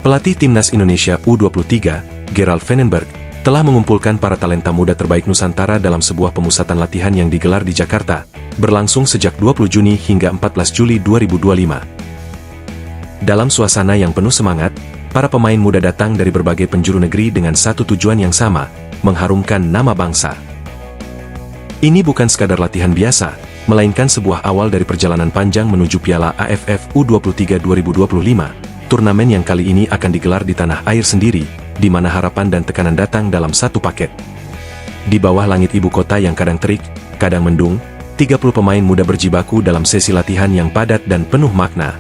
Pelatih Timnas Indonesia U23, Gerald Vandenberg, telah mengumpulkan para talenta muda terbaik Nusantara dalam sebuah pemusatan latihan yang digelar di Jakarta, berlangsung sejak 20 Juni hingga 14 Juli 2025. Dalam suasana yang penuh semangat, para pemain muda datang dari berbagai penjuru negeri dengan satu tujuan yang sama, mengharumkan nama bangsa. Ini bukan sekadar latihan biasa, melainkan sebuah awal dari perjalanan panjang menuju Piala AFF U23 2025, turnamen yang kali ini akan digelar di tanah air sendiri, di mana harapan dan tekanan datang dalam satu paket. Di bawah langit ibu kota yang kadang terik, kadang mendung, 30 pemain muda berjibaku dalam sesi latihan yang padat dan penuh makna.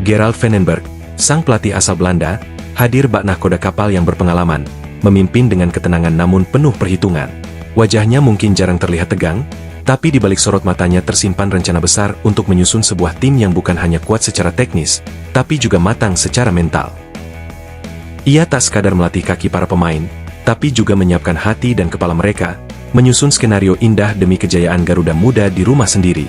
Gerald Vandenberg, sang pelatih asal Belanda, hadir bak nahkoda kapal yang berpengalaman, memimpin dengan ketenangan namun penuh perhitungan. Wajahnya mungkin jarang terlihat tegang, tapi di balik sorot matanya tersimpan rencana besar untuk menyusun sebuah tim yang bukan hanya kuat secara teknis, tapi juga matang secara mental. Ia tak sekadar melatih kaki para pemain, tapi juga menyiapkan hati dan kepala mereka, menyusun skenario indah demi kejayaan Garuda Muda di rumah sendiri.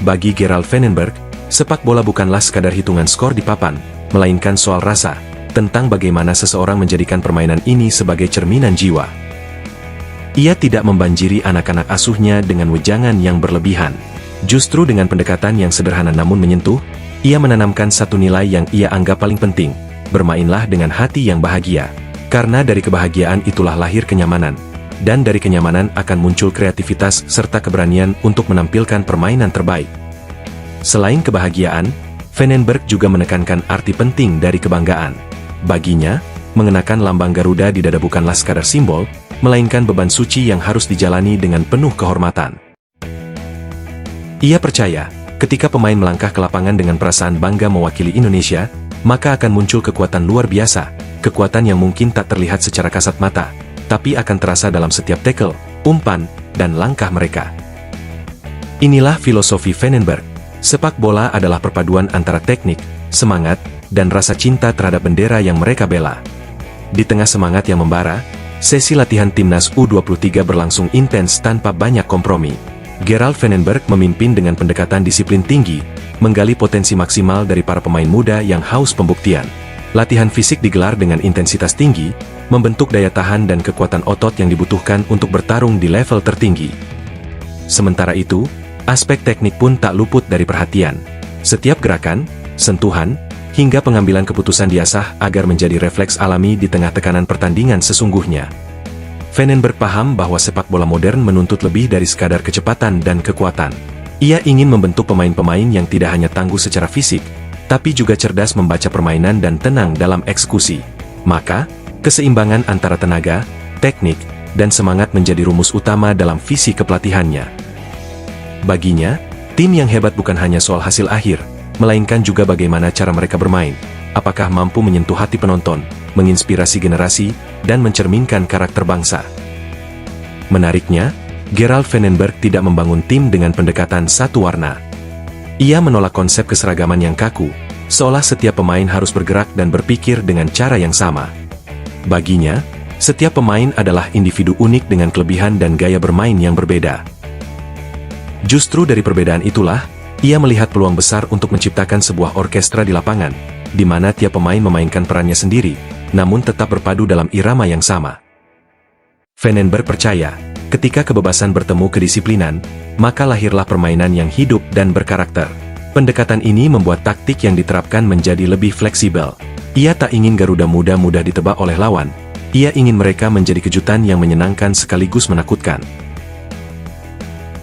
Bagi Gerald Vandenberg, sepak bola bukanlah sekadar hitungan skor di papan, melainkan soal rasa, tentang bagaimana seseorang menjadikan permainan ini sebagai cerminan jiwa. Ia tidak membanjiri anak-anak asuhnya dengan wejangan yang berlebihan. Justru dengan pendekatan yang sederhana namun menyentuh, ia menanamkan satu nilai yang ia anggap paling penting, bermainlah dengan hati yang bahagia. Karena dari kebahagiaan itulah lahir kenyamanan, dan dari kenyamanan akan muncul kreativitas serta keberanian untuk menampilkan permainan terbaik. Selain kebahagiaan, Vandenberg juga menekankan arti penting dari kebanggaan. Baginya, mengenakan lambang Garuda di dada bukanlah sekadar simbol, melainkan beban suci yang harus dijalani dengan penuh kehormatan. Ia percaya, ketika pemain melangkah ke lapangan dengan perasaan bangga mewakili Indonesia, maka akan muncul kekuatan luar biasa, kekuatan yang mungkin tak terlihat secara kasat mata, tapi akan terasa dalam setiap tackle, umpan, dan langkah mereka. Inilah filosofi Vandenberg. Sepak bola adalah perpaduan antara teknik, semangat, dan rasa cinta terhadap bendera yang mereka bela. Di tengah semangat yang membara, sesi latihan Timnas U23 berlangsung intens tanpa banyak kompromi. Gerald Vandenberg memimpin dengan pendekatan disiplin tinggi, menggali potensi maksimal dari para pemain muda yang haus pembuktian. Latihan fisik digelar dengan intensitas tinggi, membentuk daya tahan dan kekuatan otot yang dibutuhkan untuk bertarung di level tertinggi. Sementara itu, aspek teknik pun tak luput dari perhatian. Setiap gerakan, sentuhan, hingga pengambilan keputusan diasah agar menjadi refleks alami di tengah tekanan pertandingan sesungguhnya. Vandenberg paham bahwa sepak bola modern menuntut lebih dari sekadar kecepatan dan kekuatan. Ia ingin membentuk pemain-pemain yang tidak hanya tangguh secara fisik, tapi juga cerdas membaca permainan dan tenang dalam eksekusi. Maka, keseimbangan antara tenaga, teknik, dan semangat menjadi rumus utama dalam visi kepelatihannya. Baginya, tim yang hebat bukan hanya soal hasil akhir, melainkan juga bagaimana cara mereka bermain, apakah mampu menyentuh hati penonton, menginspirasi generasi, dan mencerminkan karakter bangsa. Menariknya, Gerald Vandenberg tidak membangun tim dengan pendekatan satu warna. Ia menolak konsep keseragaman yang kaku, seolah setiap pemain harus bergerak dan berpikir dengan cara yang sama. Baginya, setiap pemain adalah individu unik dengan kelebihan dan gaya bermain yang berbeda. Justru dari perbedaan itulah, ia melihat peluang besar untuk menciptakan sebuah orkestra di lapangan, di mana tiap pemain memainkan perannya sendiri, namun tetap berpadu dalam irama yang sama. Vandenberg percaya, ketika kebebasan bertemu kedisiplinan, maka lahirlah permainan yang hidup dan berkarakter. Pendekatan ini membuat taktik yang diterapkan menjadi lebih fleksibel. Ia tak ingin Garuda Muda mudah ditebak oleh lawan, ia ingin mereka menjadi kejutan yang menyenangkan sekaligus menakutkan.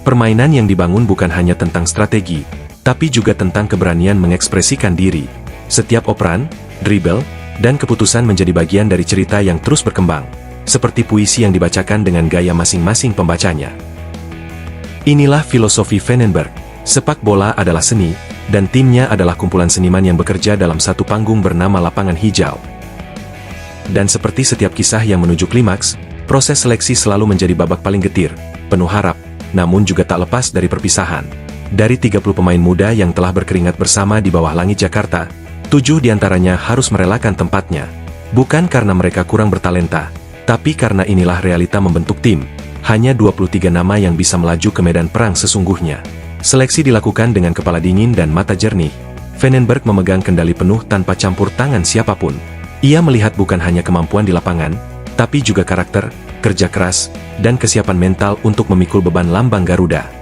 Permainan yang dibangun bukan hanya tentang strategi, tapi juga tentang keberanian mengekspresikan diri. Setiap operan, dribble, dan keputusan menjadi bagian dari cerita yang terus berkembang, seperti puisi yang dibacakan dengan gaya masing-masing pembacanya. Inilah filosofi Vandenberg. Sepak bola adalah seni, dan timnya adalah kumpulan seniman yang bekerja dalam satu panggung bernama lapangan hijau. Dan seperti setiap kisah yang menuju klimaks, proses seleksi selalu menjadi babak paling getir, penuh harap, namun juga tak lepas dari perpisahan. Dari 30 pemain muda yang telah berkeringat bersama di bawah langit Jakarta, 7 diantaranya harus merelakan tempatnya. Bukan karena mereka kurang bertalenta, tapi karena inilah realita membentuk tim. Hanya 23 nama yang bisa melaju ke medan perang sesungguhnya. Seleksi dilakukan dengan kepala dingin dan mata jernih. Vandenberg memegang kendali penuh tanpa campur tangan siapapun. Ia melihat bukan hanya kemampuan di lapangan, tapi juga karakter, kerja keras, dan kesiapan mental untuk memikul beban lambang Garuda.